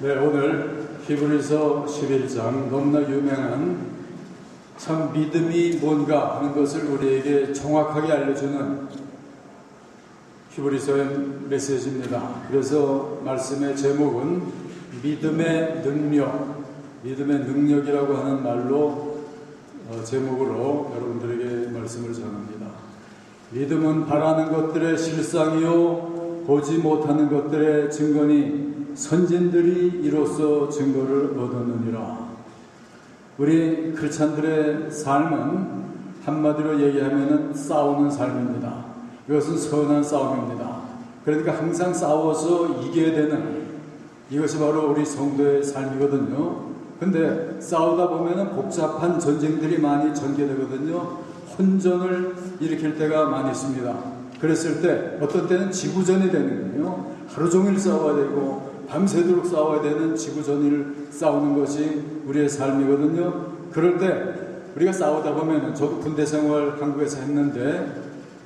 네, 오늘 히브리서 11장 너무나 유명한 참 믿음이 뭔가 하는 것을 우리에게 정확하게 알려주는 히브리서의 메시지입니다. 그래서 말씀의 제목은 믿음의 능력이라고 하는 말로 제목으로 여러분들에게 말씀을 전합니다. 믿음은 바라는 것들의 실상이요 보지 못하는 것들의 증거니 선진들이 이로써 증거를 얻었느니라. 우리 크리스찬들의 삶은 한마디로 얘기하면 싸우는 삶입니다. 이것은 선한 싸움입니다. 그러니까 항상 싸워서 이겨야 되는 이것이 바로 우리 성도의 삶이거든요. 근데 싸우다 보면 복잡한 전쟁들이 많이 전개되거든요. 혼전을 일으킬 때가 많이 있습니다. 그랬을 때 어떤 때는 지구전이 되는 거예요. 하루 종일 싸워야 되고 밤새도록 싸워야 되는 지구전을 싸우는 것이 우리의 삶이거든요. 그럴 때 우리가 싸우다 보면은, 저도 군대 생활 한국에서 했는데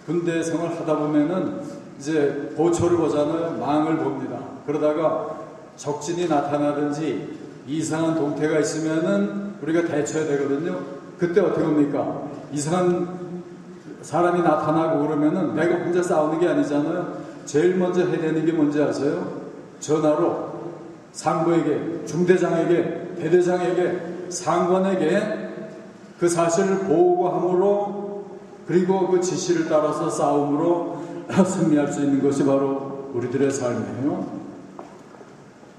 군대 생활 하다 보면은 이제 보초를 보잖아요. 망을 봅니다. 그러다가 적진이 나타나든지 이상한 동태가 있으면은 우리가 대처해야 되거든요. 그때 어떻게 합니까? 이상한 사람이 나타나고 그러면은 내가 혼자 싸우는 게 아니잖아요. 제일 먼저 해야 되는 게 뭔지 아세요? 전화로 상부에게, 중대장에게, 대대장에게, 상관에게 그 사실을 보고함으로, 그리고 그 지시를 따라서 싸움으로 승리할 수 있는 것이 바로 우리들의 삶이에요.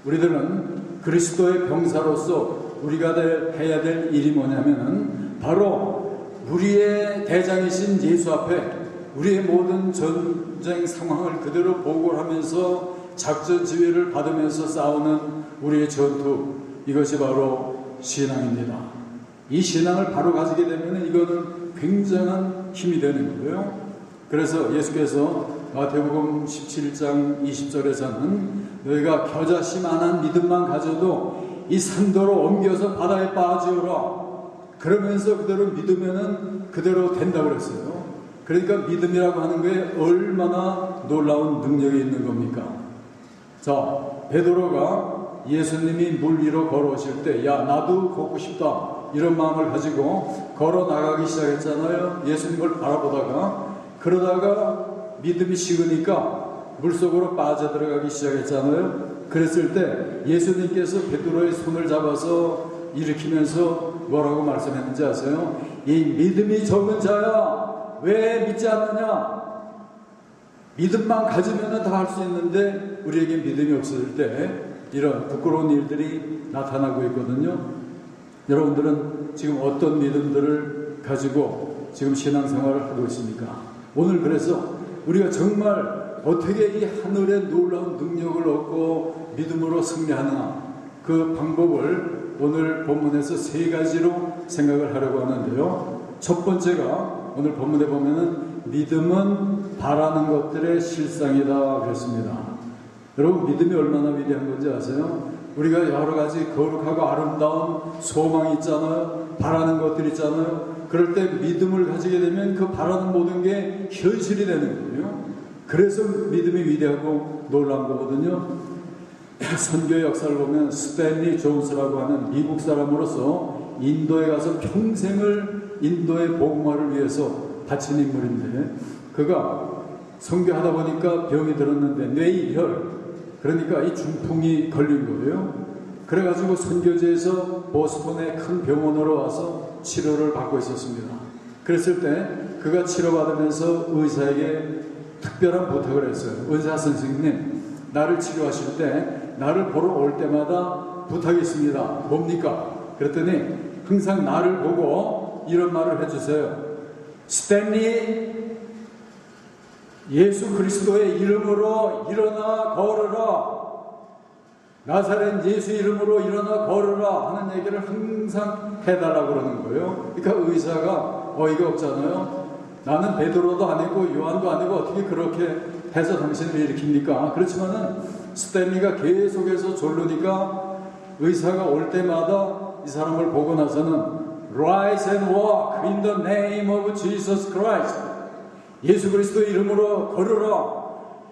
우리들은 그리스도의 병사로서 우리가 해야 될 일이 뭐냐면은 바로 우리의 대장이신 예수 앞에 우리의 모든 전쟁 상황을 그대로 보고를 하면서 작전 지휘를 받으면서 싸우는 우리의 전투, 이것이 바로 신앙입니다. 이 신앙을 바로 가지게 되면 이거는 굉장한 힘이 되는 거예요. 그래서 예수께서 마태복음 17장 20절에서는 너희가 겨자씨만한 믿음만 가져도 이 산도로 옮겨서 바다에 빠지어라, 그러면서 그대로 믿으면은 그대로 된다고 그랬어요. 그러니까 믿음이라고 하는 거에 얼마나 놀라운 능력이 있는 겁니까? 자, 베드로가 예수님이 물 위로 걸어오실 때, 야, 나도 걷고 싶다, 이런 마음을 가지고 걸어 나가기 시작했잖아요. 예수님을 바라보다가. 그러다가 믿음이 식으니까 물속으로 빠져들어가기 시작했잖아요. 그랬을 때 예수님께서 베드로의 손을 잡아서 일으키면서 뭐라고 말씀했는지 아세요? 이 믿음이 적은 자야, 왜 믿지 않느냐? 믿음만 가지면 다 할 수 있는데 우리에게 믿음이 없어질 때 이런 부끄러운 일들이 나타나고 있거든요. 여러분들은 지금 어떤 믿음들을 가지고 지금 신앙생활을 하고 있습니까? 오늘 그래서 우리가 정말 어떻게 이 하늘의 놀라운 능력을 얻고 믿음으로 승리하나, 그 방법을 오늘 본문에서 세 가지로 생각을 하려고 하는데요. 첫 번째가 오늘 본문에 보면은 믿음은 바라는 것들의 실상이다 그랬습니다. 여러분, 믿음이 얼마나 위대한 건지 아세요? 우리가 여러 가지 거룩하고 아름다운 소망이 있잖아요. 바라는 것들 있잖아요. 그럴 때 믿음을 가지게 되면 그 바라는 모든 게 현실이 되는 거예요. 그래서 믿음이 위대하고 놀라운 거거든요. 선교의 역사를 보면 스탠리 존스라고 하는 미국 사람으로서 인도에 가서 평생을 인도의 복음화를 위해서 바친 인물인데, 그가 선교하다 보니까 병이 들었는데 뇌이혈, 그러니까 이 중풍이 걸린 거예요. 그래가지고 선교지에서 보스턴의 큰 병원으로 와서 치료를 받고 있었습니다. 그랬을 때 그가 치료받으면서 의사에게 특별한 부탁을 했어요. 의사 선생님, 나를 치료하실 때 나를 보러 올 때마다 부탁이 있습니다. 뭡니까? 그랬더니 항상 나를 보고 이런 말을 해주세요. 스탠리, 예수 그리스도의 이름으로 일어나 걸어라, 나사렛 예수 이름으로 일어나 걸어라 하는 얘기를 항상 해달라고 그러는 거예요. 그러니까 의사가 어이가 없잖아요. 나는 베드로도 아니고 요한도 아니고 어떻게 그렇게 해서 당신을 일으킵니까? 그렇지만은 스탠리가 계속해서 졸르니까 의사가 올 때마다 이 사람을 보고 나서는 Rise and walk in the name of Jesus Christ, 예수 그리스도 이름으로 걸으라.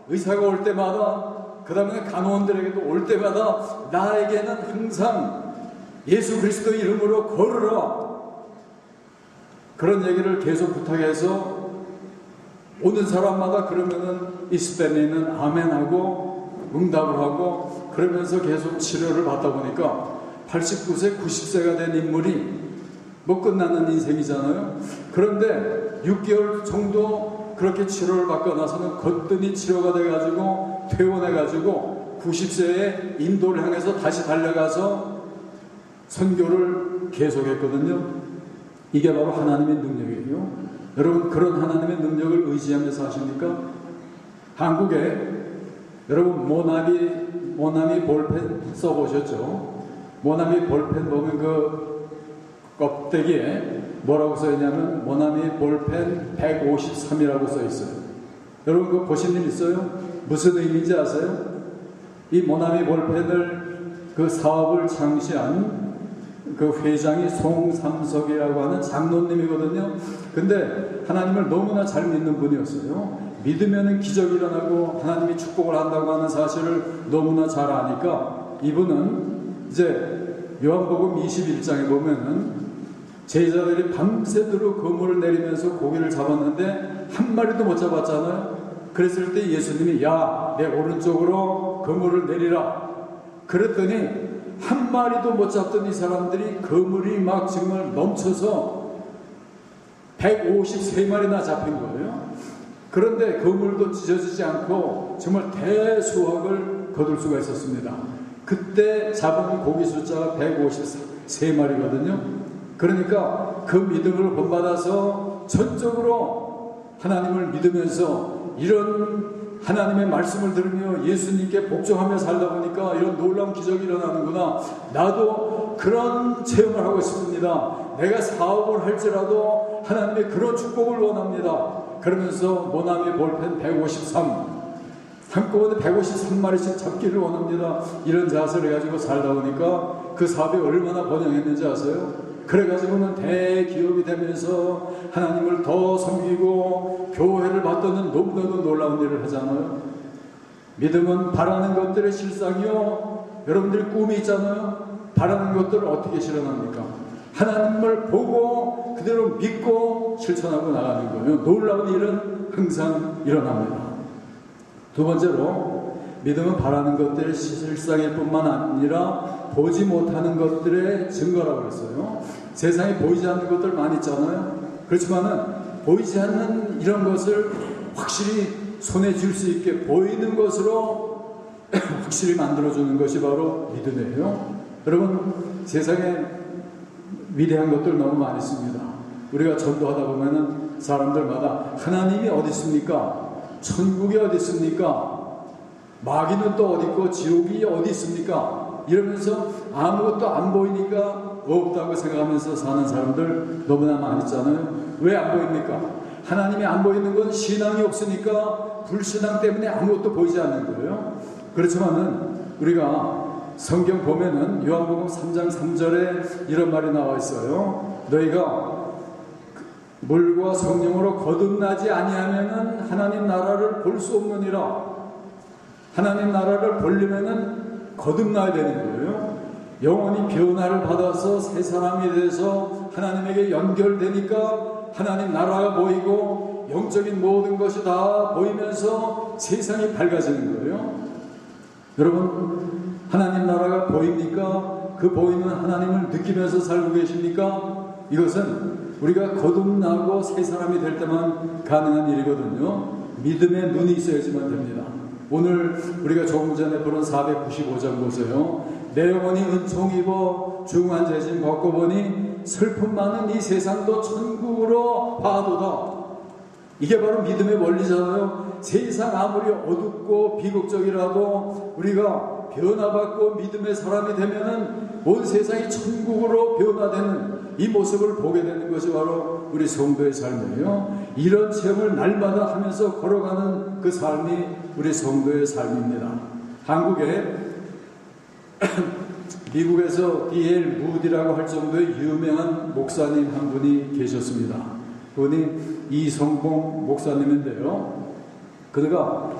의사가 올 때마다 그 다음에 간호원들에게도 올 때마다 나에게는 항상 예수 그리스도 이름으로 걸으라, 그런 얘기를 계속 부탁해서 오는 사람마다 그러면은 이스페니는 아멘하고 응답을 하고 그러면서 계속 치료를 받다 보니까 89세, 90세가 된 인물이 뭐 끝나는 인생이잖아요. 그런데 6개월 정도 그렇게 치료를 받고 나서는 거뜬히 치료가 돼가지고 퇴원해가지고 90세에 인도를 향해서 다시 달려가서 선교를 계속했거든요. 이게 바로 하나님의 능력이에요. 여러분, 그런 하나님의 능력을 의지하면서 하십니까? 한국에 여러분 모나미 볼펜 써보셨죠? 모나미 볼펜 보면 그 껍데기에 뭐라고 써있냐면 모나미 볼펜 153이라고 써있어요. 여러분 그거 보신 일 있어요? 무슨 의미인지 아세요? 이 모나미 볼펜을 그 사업을 창시한 그 회장이 송삼석이라고 하는 장로님이거든요. 근데 하나님을 너무나 잘 믿는 분이었어요. 믿으면 기적이 일어나고 하나님이 축복을 한다고 하는 사실을 너무나 잘 아니까 이분은 이제 요한복음 21장에 보면은 제자들이 밤새도록 그물을 내리면서 고기를 잡았는데 한 마리도 못 잡았잖아요. 그랬을 때 예수님이 야, 내 오른쪽으로 그물을 내리라 그랬더니 한 마리도 못 잡던 이 사람들이 그물이 막 정말 넘쳐서 153마리나 잡힌 거예요. 그런데 그물도 찢어지지 않고 정말 대수확을 거둘 수가 있었습니다. 그때 잡은 고기 숫자가 153마리거든요. 그러니까 그 믿음을 본받아서 전적으로 하나님을 믿으면서 이런 하나님의 말씀을 들으며 예수님께 복종하며 살다 보니까 이런 놀라운 기적이 일어나는구나. 나도 그런 체험을 하고 싶습니다. 내가 사업을 할지라도 하나님의 그런 축복을 원합니다. 그러면서 모나미 볼펜 153 한꺼번에 153마리씩 잡기를 원합니다. 이런 자세를 가지고 살다 보니까 그 사업이 얼마나 번영했는지 아세요? 그래가지고는 대기업이 되면서 하나님을 더 섬기고 교회를 받드는 너무나도 놀라운 일을 하잖아요. 믿음은 바라는 것들의 실상이요. 여러분들이 꿈이 있잖아요. 바라는 것들을 어떻게 실현합니까? 하나님을 보고 그대로 믿고 실천하고 나가는 거예요. 놀라운 일은 항상 일어납니다. 두 번째로 믿음은 바라는 것들의 실상일 뿐만 아니라 보지 못하는 것들의 증거라고 그랬어요. 세상에 보이지 않는 것들 많이 있잖아요. 그렇지만은 보이지 않는 이런 것을 확실히 손에 쥘 수 있게 보이는 것으로 확실히 만들어주는 것이 바로 믿음이에요. 여러분, 세상에 위대한 것들 너무 많이 있습니다. 우리가 전도하다 보면은 사람들마다 하나님이 어디 있습니까? 천국이 어디 있습니까? 마귀는 또 어디 있고 지옥이 어디 있습니까? 이러면서 아무것도 안 보이니까 없다고 생각하면서 사는 사람들 너무나 많이 있잖아요. 왜 안 보입니까? 하나님이 안 보이는 건 신앙이 없으니까 불신앙 때문에 아무것도 보이지 않는 거예요. 그렇지만은 우리가 성경 보면은 요한복음 3장 3절에 이런 말이 나와 있어요. 너희가 물과 성령으로 거듭나지 아니하면은 하나님 나라를 볼 수 없느니라. 하나님 나라를 보려면은 거듭나야 되는 거예요. 영원히 변화를 받아서 새 사람이 돼서 하나님에게 연결되니까 하나님 나라가 보이고 영적인 모든 것이 다 보이면서 세상이 밝아지는 거예요. 여러분, 하나님 나라가 보입니까? 그 보이는 하나님을 느끼면서 살고 계십니까? 이것은 우리가 거듭나고 새 사람이 될 때만 가능한 일이거든요. 믿음의 눈이 있어야지만 됩니다. 오늘 우리가 조금 전에 부른 495장 보세요. 내 영혼이 은총 입어 중한 죄짐 벗고 보니 슬픔 많은 이 세상도 천국으로 봐도다. 이게 바로 믿음의 원리잖아요. 세상 아무리 어둡고 비극적이라도 우리가 변화받고 믿음의 사람이 되면은 온 세상이 천국으로 변화되는 이 모습을 보게 되는 것이 바로 우리 성도의 삶이에요. 이런 체험을 날마다 하면서 걸어가는 그 삶이 우리 성도의 삶입니다. 한국에 미국에서 D.L. 무디라고 할 정도의 유명한 목사님 한 분이 계셨습니다. 그분이 이성봉 목사님인데요. 그가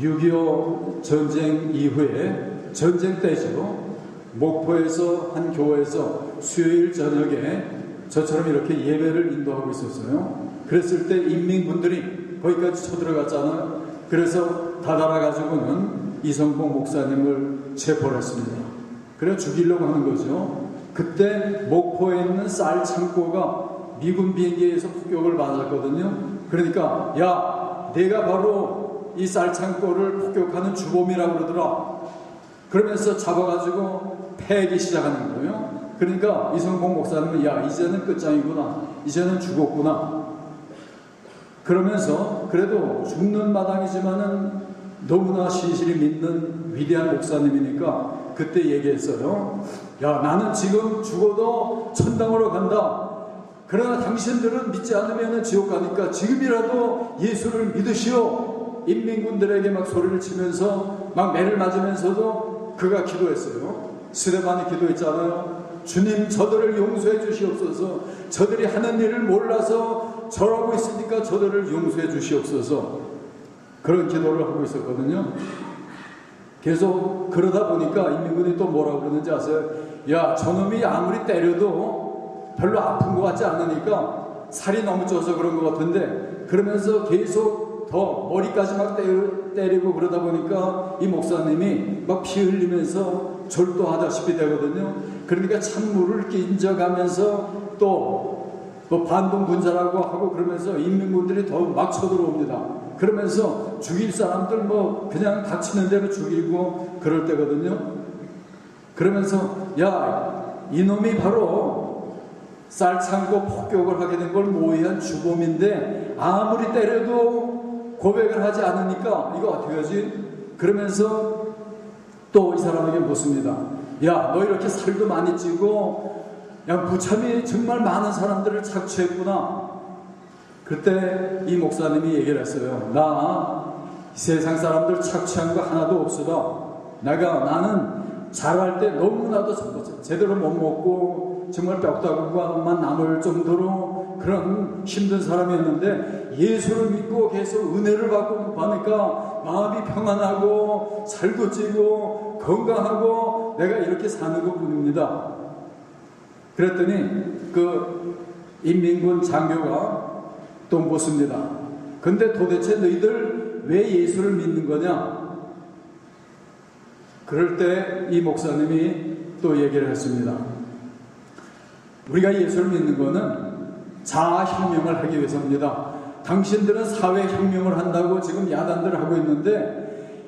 6.25 전쟁 이후에 전쟁 때죠. 목포에서 한 교회에서 수요일 저녁에 저처럼 이렇게 예배를 인도하고 있었어요. 그랬을 때 인민군들이 거기까지 쳐들어갔잖아요. 그래서 다다라가지고는 이성봉 목사님을 체포를 했습니다. 그래 죽이려고 하는 거죠. 그때 목포에 있는 쌀 창고가 미군 비행기에서 폭격을 맞았거든요. 그러니까 야, 내가 바로 이 쌀 창고를 폭격하는 주범이라고 그러더라. 그러면서 잡아가지고 패기 시작하는 거예요. 그러니까 이성봉 목사님은 야, 이제는 끝장이구나, 이제는 죽었구나. 그러면서 그래도 죽는 마당이지만은 너무나 신실히 믿는 위대한 목사님이니까 그때 얘기했어요. 야, 나는 지금 죽어도 천당으로 간다. 그러나 당신들은 믿지 않으면 지옥 가니까 지금이라도 예수를 믿으시오. 인민군들에게 막 소리를 치면서 막 매를 맞으면서도 그가 기도했어요. 스데반이 기도했잖아요. 주님, 저들을 용서해 주시옵소서. 저들이 하는 일을 몰라서 저러고 있으니까 저들을 용서해 주시옵소서. 그런 기도를 하고 있었거든요. 계속 그러다 보니까 인민군이 또 뭐라고 그러는지 아세요? 야, 저놈이 아무리 때려도 별로 아픈 것 같지 않으니까 살이 너무 쪄서 그런 것 같은데, 그러면서 계속 더 머리까지 막 때리고 그러다 보니까 이 목사님이 막 피 흘리면서 절도하다시피 되거든요. 그러니까 찬물을 끼얹어가면서 또 뭐 반동 군사라고 하고 그러면서 인민군들이 더 막 쳐들어옵니다. 그러면서 죽일 사람들 뭐 그냥 닥치는 대로 죽이고 그럴 때거든요. 그러면서 야, 이놈이 바로 쌀창고 폭격을 하게 된 걸 모의한 주범인데 아무리 때려도 고백을 하지 않으니까 이거 어떻게 하지? 그러면서 또 이 사람에게 묻습니다. 야, 너 이렇게 살도 많이 찌고 야, 무참히 정말 많은 사람들을 착취했구나. 그때 이 목사님이 얘기를 했어요. 나 세상 사람들 착취한 거 하나도 없어도 나는 자랄 때 너무나도 제대로 못 먹고 정말 뼈다구만 남을 정도로 그런 힘든 사람이었는데 예수를 믿고 계속 은혜를 받고 가니까 마음이 평안하고 살도 찌고 건강하고 내가 이렇게 사는 것뿐입니다. 그랬더니 그 인민군 장교가 또 묻습니다. 근데 도대체 너희들 왜 예수를 믿는 거냐? 그럴 때 이 목사님이 또 얘기를 했습니다. 우리가 예수를 믿는 거는 자아혁명을 하기 위해서입니다. 당신들은 사회혁명을 한다고 지금 야단들을 하고 있는데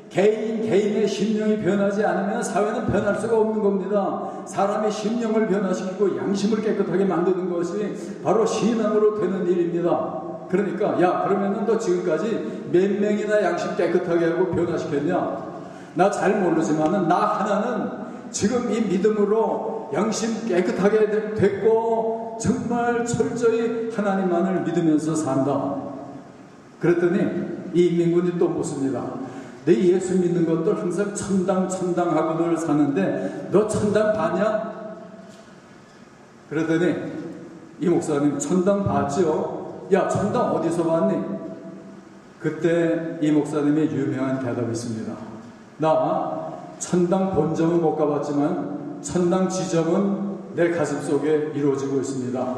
개인의 심령이 변하지 않으면 사회는 변할 수가 없는 겁니다. 사람의 심령을 변화시키고 양심을 깨끗하게 만드는 것이 바로 신앙으로 되는 일입니다. 그러니까 야, 그러면은 너 지금까지 몇 명이나 양심 깨끗하게 하고 변화시켰냐? 나 잘 모르지만은 나 하나는 지금 이 믿음으로 양심 깨끗하게 됐고 정말 철저히 하나님만을 믿으면서 산다. 그랬더니 이 인민군이 또 묻습니다. 내 예수 믿는 것들 항상 천당 하고들 사는데 너 천당 봤냐? 그러더니 이 목사님 천당 봤죠? 야, 천당 어디서 봤니? 그때 이 목사님의 유명한 대답이 있습니다. 나 천당 본점은 못 가봤지만 천당 지점은 내 가슴 속에 이루어지고 있습니다.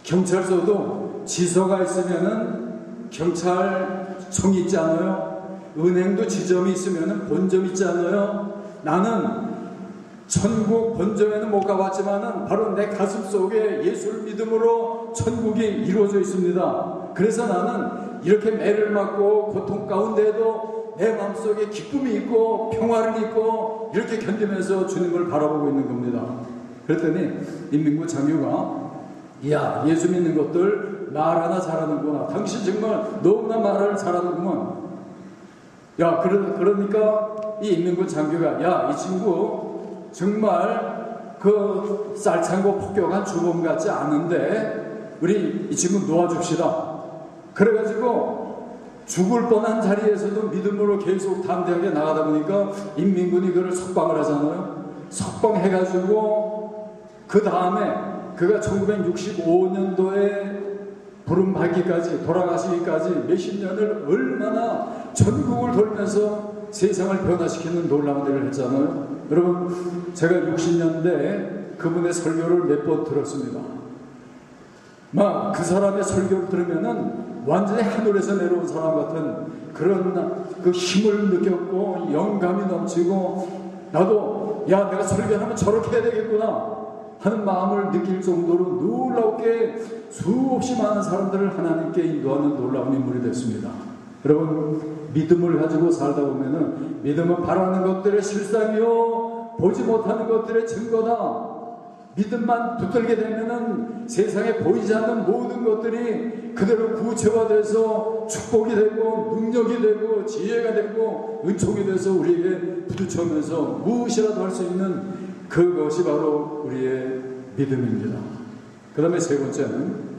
경찰서도 지서가 있으면은 경찰청이 있지 않아요? 은행도 지점이 있으면은 본점 있지 않아요? 나는 천국 본점에는 못 가봤지만은 바로 내 가슴 속에 예수를 믿음으로 천국이 이루어져 있습니다. 그래서 나는 이렇게 매를 맞고 고통 가운데에도 내 마음속에 기쁨이 있고 평화를 있고 이렇게 견디면서 주님을 바라보고 있는 겁니다. 그랬더니 인민군 장교가 야, 예수 믿는 것들 말 하나 잘하는구나. 당신 정말 너무나 말을 잘하는구만. 야, 그러니까 이 인민군 장교가 야, 이 친구 정말 그 쌀창고 폭격한 주범 같지 않은데 우리 이 친구 놓아줍시다. 그래가지고 죽을 뻔한 자리에서도 믿음으로 계속 담대하게 나가다 보니까 인민군이 그를 석방을 하잖아요. 석방해가지고 그 다음에 그가 1965년도에 부름 받기까지, 돌아가시기까지 몇십 년을 얼마나 전국을 돌면서 세상을 변화시키는 놀라운 일을 했잖아요. 여러분, 제가 60년대에 그분의 설교를 몇 번 들었습니다. 막 그 사람의 설교를 들으면은 완전히 하늘에서 내려온 사람 같은 그런 그 힘을 느꼈고, 영감이 넘치고, 나도 야, 내가 설교하면 저렇게 해야 되겠구나 하는 마음을 느낄 정도로 놀랍게 수없이 많은 사람들을 하나님께 인도하는 놀라운 인물이 됐습니다. 여러분, 믿음을 가지고 살다 보면은, 믿음은 바라는 것들의 실상이요 보지 못하는 것들의 증거다. 믿음만 붙들게 되면은 세상에 보이지 않는 모든 것들이 그대로 구체화돼서 축복이 되고 능력이 되고 지혜가 되고 은총이 돼서 우리에게 부딪혀오면서 무엇이라도 할 수 있는 그것이 바로 우리의 믿음입니다. 그 다음에 세 번째는,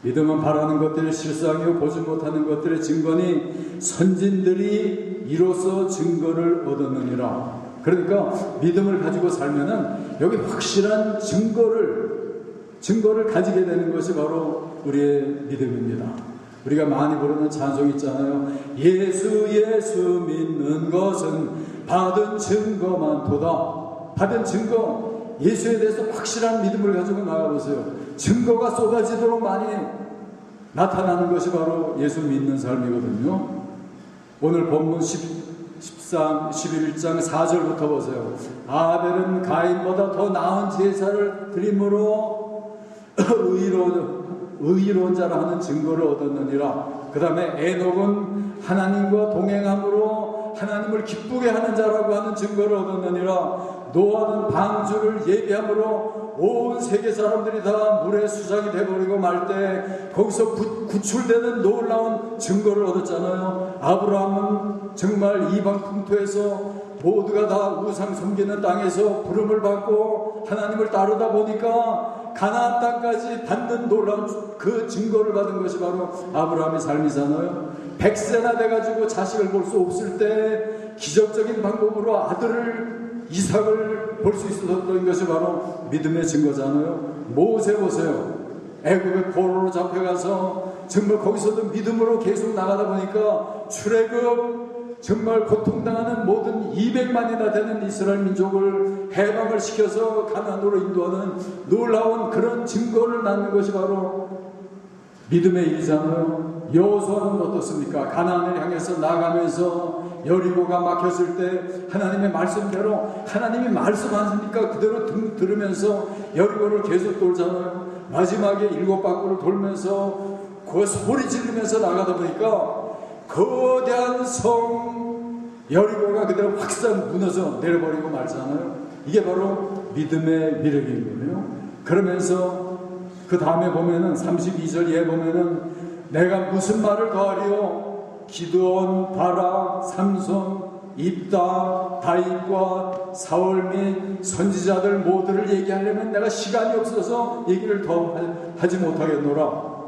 믿음은 바라는 것들의 실상이요 보지 못하는 것들의 증거니 선진들이 이로써 증거를 얻었느니라. 그러니까 믿음을 가지고 살면은 여기 확실한 증거를 가지게 되는 것이 바로 우리의 믿음입니다. 우리가 많이 부르는 찬송이 있잖아요. 예수 예수 믿는 것은 받은 증거만 도다. 받은 증거, 예수에 대해서 확실한 믿음을 가지고 나가보세요. 증거가 쏟아지도록 많이 나타나는 것이 바로 예수 믿는 삶이거든요. 오늘 본문 11장 4절부터 보세요. 아벨은 가인보다 더 나은 제사를 드림으로 의로운 자라 하는 증거를 얻었느니라. 그 다음에 에녹은 하나님과 동행함으로 하나님을 기쁘게 하는 자라고 하는 증거를 얻었느니라. 노아는 방주를 예비함으로 온 세계 사람들이 다 물에 수장이 되어버리고 말 때 거기서 구출되는 놀라운 증거를 얻었잖아요. 아브라함은 정말 이방 풍토에서 모두가 다 우상 섬기는 땅에서 부름을 받고 하나님을 따르다 보니까 가나안 땅까지 받는 놀라운 그 증거를 받은 것이 바로 아브라함의 삶이잖아요. 100세나 돼가지고 자식을 볼 수 없을 때 기적적인 방법으로 아들을 이삭을 볼 수 있었던 것이 바로 믿음의 증거잖아요. 모세 보세요. 애굽의 포로로 잡혀가서 정말 거기서도 믿음으로 계속 나가다 보니까 출애굽 정말 고통당하는 모든 200만이나 되는 이스라엘 민족을 해방을 시켜서 가나안으로 인도하는 놀라운 그런 증거를 낳는 것이 바로 믿음의 일이잖아요. 여호수아는 어떻습니까? 가나안을 향해서 나가면서 여리고가 막혔을 때 하나님의 말씀대로, 하나님이 말씀하시니까 그대로 들으면서 여리고를 계속 돌잖아요. 마지막에 7바퀴를 돌면서 그 소리 지르면서 나가다 보니까 거대한 성 여리고가 그대로 확산 무너져 내려버리고 말잖아요. 이게 바로 믿음의 미력인 거예요. 그러면서 그 다음에 보면은 32절에 보면은 내가 무슨 말을 더하리요? 기드온, 바락, 삼손, 입다, 다윗과 사울 및 선지자들 모두를 얘기하려면 내가 시간이 없어서 얘기를 더 하지 못하겠노라.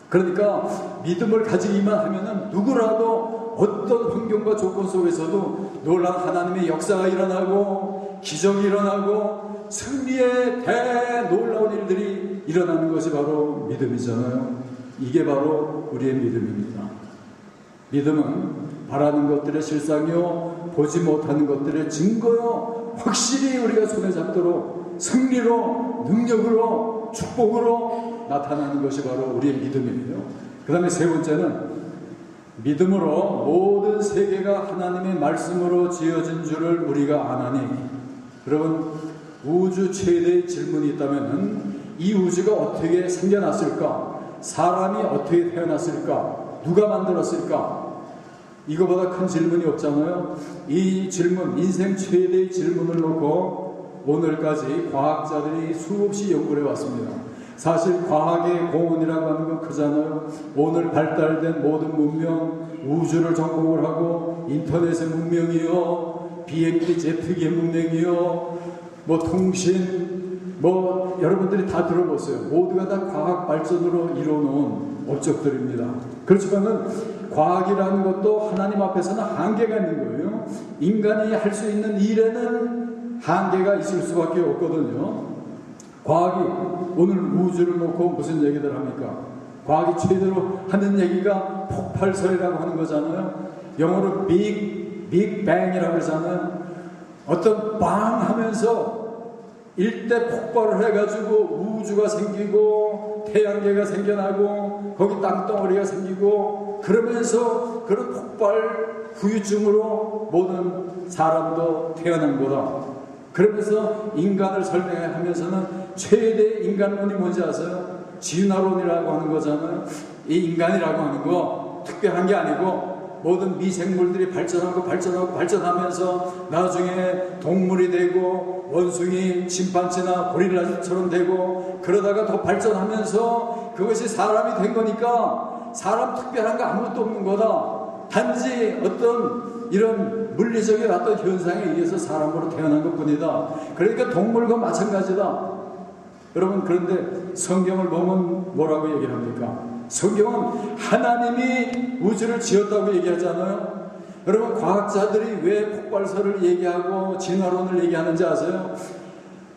그러니까 믿음을 가지기만 하면은 누구라도 어떤 환경과 조건 속에서도 놀라운 하나님의 역사가 일어나고 기적이 일어나고 승리의 대놀라운 일들이 일어나는 것이 바로 믿음이잖아요. 이게 바로 우리의 믿음입니다. 믿음은 바라는 것들의 실상이요 보지 못하는 것들의 증거요 확실히 우리가 손에 잡도록 승리로 능력으로 축복으로 나타나는 것이 바로 우리의 믿음이에요. 그 다음에 세 번째는 믿음으로 모든 세계가 하나님의 말씀으로 지어진 줄을 우리가 아나니. 여러분, 우주 최대의 질문이 있다면 이 우주가 어떻게 생겨났을까? 사람이 어떻게 태어났을까? 누가 만들었을까? 이거보다 큰 질문이 없잖아요. 이 질문, 인생 최대의 질문을 놓고 오늘까지 과학자들이 수없이 연구를 해왔습니다. 사실 과학의 공헌이라고 하는 건 크잖아요. 오늘 발달된 모든 문명, 우주를 정복을 하고 인터넷의 문명이요, 비행기 제트기의 문명이요, 뭐 통신, 뭐 여러분들이 다 들어보세요. 모두가 다 과학 발전으로 이루어놓은 업적들입니다. 그렇지만은 과학이라는 것도 하나님 앞에서는 한계가 있는 거예요. 인간이 할 수 있는 일에는 한계가 있을 수밖에 없거든요. 과학이 오늘 우주를 놓고 무슨 얘기들 합니까? 과학이 최대로 하는 얘기가 폭발설이라고 하는 거잖아요. 영어로 빅뱅이라고 그러잖아요. 어떤 빵 하면서 일대 폭발을 해가지고 우주가 생기고 태양계가 생겨나고 거기 땅덩어리가 생기고 그러면서 그런 폭발 후유증으로 모든 사람도 태어난 거다. 그러면서 인간을 설명하면서는 최대 인간론이 뭔지 아세요? 진화론이라고 하는 거잖아요. 이 인간이라고 하는 거 특별한 게 아니고 모든 미생물들이 발전하면서 나중에 동물이 되고 원숭이, 침판지나 고릴라처럼 되고 그러다가 더 발전하면서 그것이 사람이 된 거니까 사람 특별한 거 아무것도 없는 거다. 단지 어떤 이런 물리적인 어떤 현상에 의해서 사람으로 태어난 것 뿐이다. 그러니까 동물과 마찬가지다. 여러분, 그런데 성경을 보면 뭐라고 얘기를 합니까? 성경은 하나님이 우주를 지었다고 얘기하잖아요. 여러분, 과학자들이 왜 폭발설을 얘기하고 진화론을 얘기하는지 아세요?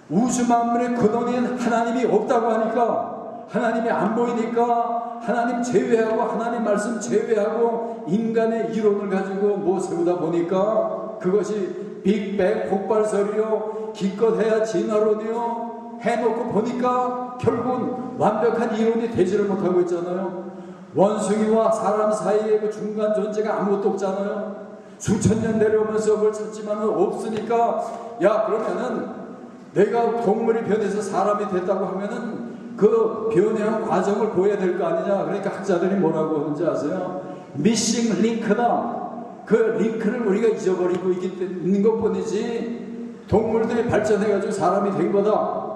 우주 만물의 근원인 하나님이 없다고 하니까, 하나님이 안 보이니까 하나님 제외하고 하나님 말씀 제외하고 인간의 이론을 가지고 뭐 세우다 보니까 그것이 빅뱅 폭발설이요, 기껏해야 진화론이요 해놓고 보니까 결국은 완벽한 이론이 되지를 못하고 있잖아요. 원숭이와 사람 사이에 그 중간 존재가 아무것도 없잖아요. 수천 년 내려오면서 그걸 찾지만은 없으니까, 야, 그러면은 내가 동물이 변해서 사람이 됐다고 하면은 그 변해온 과정을 보여야 될 거 아니냐. 그러니까 학자들이 뭐라고 하는지 아세요? 미싱 링크다. 그 링크를 우리가 잊어버리고 있는 것 뿐이지 동물들이 발전해가지고 사람이 된 거다.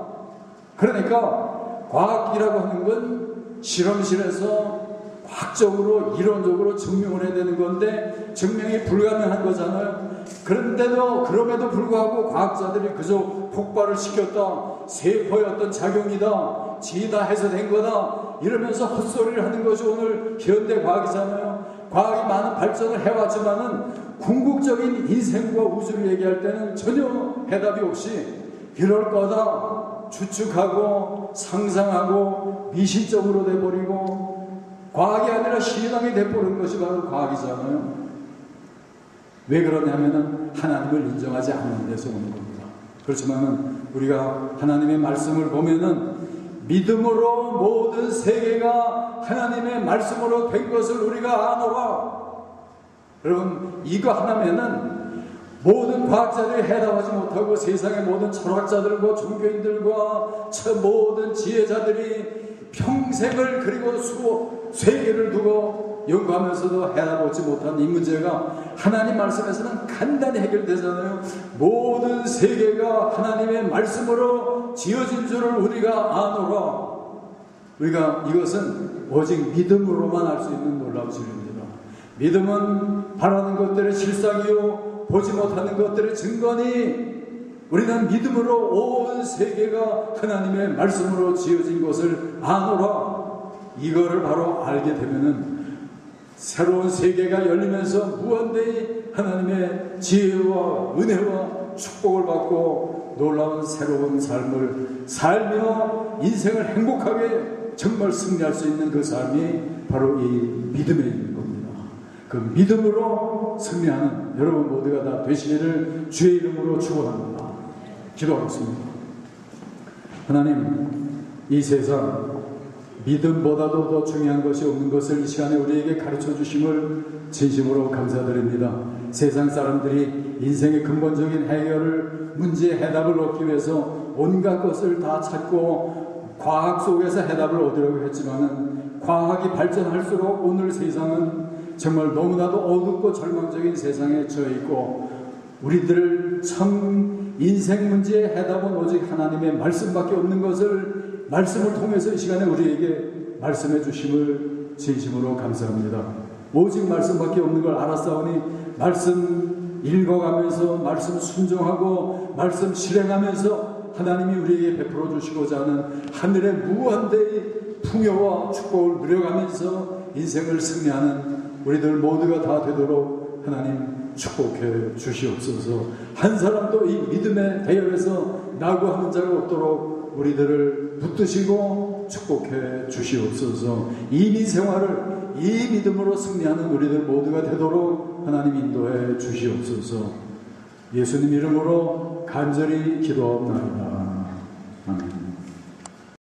그러니까 과학이라고 하는 건 실험실에서 과학적으로 이론적으로 증명을 해야 되는 건데 증명이 불가능한 거잖아요. 그럼에도 불구하고 과학자들이 그저 폭발을 시켰다, 세포의 어떤 작용이다, 진화해서 된 거다 이러면서 헛소리를 하는 것이 오늘 현대 과학이잖아요. 과학이 많은 발전을 해왔지만은 궁극적인 인생과 우주를 얘기할 때는 전혀 해답이 없이 이럴 거다 추측하고 상상하고 미신적으로 돼버리고 과학이 아니라 신앙이 돼버리는 것이 바로 과학이잖아요. 왜 그러냐면은 하나님을 인정하지 않는 데서 오는 겁니다. 그렇지만은 우리가 하나님의 말씀을 보면은 믿음으로 모든 세계가 하나님의 말씀으로 된 것을 우리가 아노라. 여러분, 이거 하나면은 모든 과학자들이 해답하지 못하고 세상의 모든 철학자들과 종교인들과 모든 지혜자들이 평생을 그리고 세계를 두고 연구하면서도 해답 얻지 못한 이 문제가 하나님 말씀에서는 간단히 해결되잖아요. 모든 세계가 하나님의 말씀으로 지어진 줄을 우리가 아노라. 우리가 이것은 오직 믿음으로만 알 수 있는 놀라운 진리입니다. 믿음은 바라는 것들의 실상이요 보지 못하는 것들의 증거니 우리는 믿음으로 온 세계가 하나님의 말씀으로 지어진 것을 아노라. 이거를 바로 알게 되면은 새로운 세계가 열리면서 무한대의 하나님의 지혜와 은혜와 축복을 받고 놀라운 새로운 삶을 살며 인생을 행복하게 정말 승리할 수 있는 그 삶이 바로 이 믿음에 있는 겁니다. 그 믿음으로 승리하는 여러분 모두가 다 되시기를 주의 이름으로 축원합니다. 기도하겠습니다. 하나님, 이 세상 믿음보다도 더 중요한 것이 없는 것을 이 시간에 우리에게 가르쳐 주심을 진심으로 감사드립니다. 세상 사람들이 인생의 근본적인 문제의 해답을 얻기 위해서 온갖 것을 다 찾고 과학 속에서 해답을 얻으려고 했지만은 과학이 발전할수록 오늘 세상은 정말 너무나도 어둡고 절망적인 세상에 처해 있고 우리들 참 인생 문제의 해답은 오직 하나님의 말씀밖에 없는 것을 말씀을 통해서 이 시간에 우리에게 말씀해 주심을 진심으로 감사합니다. 오직 말씀밖에 없는 걸 알았사오니 말씀 읽어가면서 말씀 순종하고 말씀 실행하면서 하나님이 우리에게 베풀어 주시고자 하는 하늘의 무한대의 풍요와 축복을 누려가면서 인생을 승리하는 우리들 모두가 다 되도록 하나님 축복해 주시옵소서. 한 사람도 이 믿음의 대열에서 낙오하는 자가 없도록 우리들을 붙드시고 축복해 주시옵소서. 이 생활을 이 믿음으로 승리하는 우리들 모두가 되도록 하나님 인도해 주시옵소서. 예수님 이름으로 간절히 기도하옵나이다.